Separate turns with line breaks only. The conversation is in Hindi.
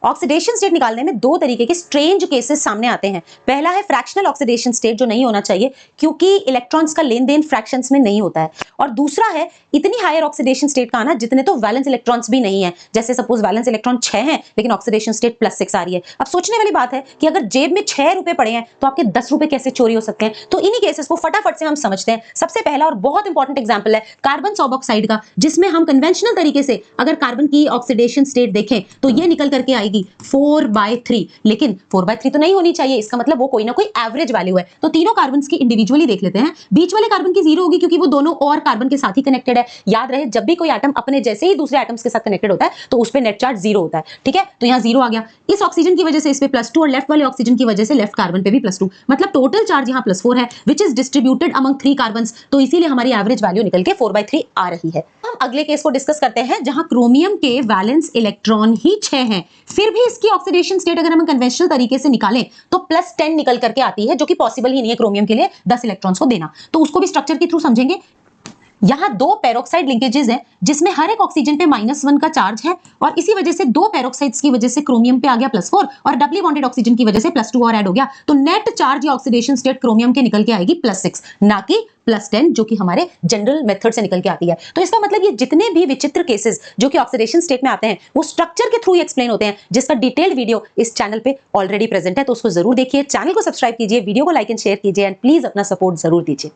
ऑक्सीडेशन स्टेट निकालने में दो तरीके के स्ट्रेंज केसेस सामने आते हैं। पहला है फ्रैक्शनल ऑक्सीडेशन स्टेट, जो नहीं होना चाहिए क्योंकि इलेक्ट्रॉन्स का लेन देन फ्रैक्शंस में नहीं होता है। और दूसरा है इतनी हायर ऑक्सीडेशन स्टेट का आना जितने तो वैलेंस इलेक्ट्रॉन्स भी नहीं है। जैसे सपोज वैलेंस इलेक्ट्रॉन 6 है लेकिन ऑक्सीडेशन स्टेट +6 आ रही है। अब सोचने वाली बात है कि अगर जेब में 6 रुपए पड़े हैं तो आपके 10 रुपए कैसे चोरी हो सकते हैं। तो इन्हीं केसेस को फटाफट से हम समझते हैं। सबसे पहला और बहुत इंपॉर्टेंट एग्जांपल है कार्बन सॉबऑक्साइड का, जिसमें हम कन्वेंशनल तरीके से अगर कार्बन की ऑक्सीडेशन स्टेट देखें तो ये निकल करके आएगी 4/3, लेकिन 4/3 तो नहीं होनी चाहिए। इसका मतलब वो कोई ना कोई एवरेज वैल्यू है। तो तीनों कार्बन की इंडिविजुअली देख लेते हैं। बीच वाले कार्बन की 0 होगी क्योंकि वो दोनों और कार्बन के साथ ही कनेक्टेड है। याद रहे जब भी कोई एटम अपने जैसे ही दूसरे एटम्स के साथ कनेक्टेड होता है तो उस पे नेट चार्ज 0 होता है। ठीक है, तो यहाँ 0 आ गया। इस ऑक्सीजन की वजह से इस पे +2 और लेफ्ट वाले ऑक्सीजन की वजह से लेफ्ट कार्बन पे भी +2, मतलब टोटल चार्ज यहाँ +4 है which is distributed among 3 carbons. तो इसीलिए हमारी एवरेज वैल्यू निकल के 4/3 आ रही है। हम अगले केस को डिस्कस करते हैं जहां क्रोमियम के वैलेंस इलेक्ट्रॉन ही 6 हैं, फिर भी इसकी ऑक्सीडेशन स्टेट अगर हम कन्वेंशनल तरीके से निकालें तो +10 निकल करके आती है, जो कि पॉसिबल ही नहीं है क्रोमियम के लिए 10 इलेक्ट्रॉन्स को देना। तो उसको भी स्ट्रक्चर के थ्रू समझेंगे। यहां दो पेरोक्साइड लिंकेजेस हैं जिसमें हर एक ऑक्सीजन पे -1 का चार्ज है और इसी वजह से दो पेरोक्साइड्स की वजह से क्रोमियम पे आ गया +4 और डबली बॉन्डेड ऑक्सीजन की वजह से +2 और ऐड हो गया। तो नेट चार्ज या ऑक्सीडेशन स्टेट क्रोमियम के निकल के आएगी +6, ना कि +10, जो कि हमारे जनरल मेथड से निकल के आती है। तो इसका मतलब ये जितने भी विचित्र केसेस जो कि ऑक्सीडेशन स्टेट में आते हैं वो स्ट्रक्चर के थ्रू ही एक्सप्लेन होते हैं, जिसका डिटेल्ड वीडियो इस चैनल पे ऑलरेडी प्रेजेंट है। तो उसको जरूर देखिए, चैनल को सब्सक्राइब कीजिए, वीडियो को लाइक एंड शेयर कीजिए एंड प्लीज अपना सपोर्ट जरूर दीजिए।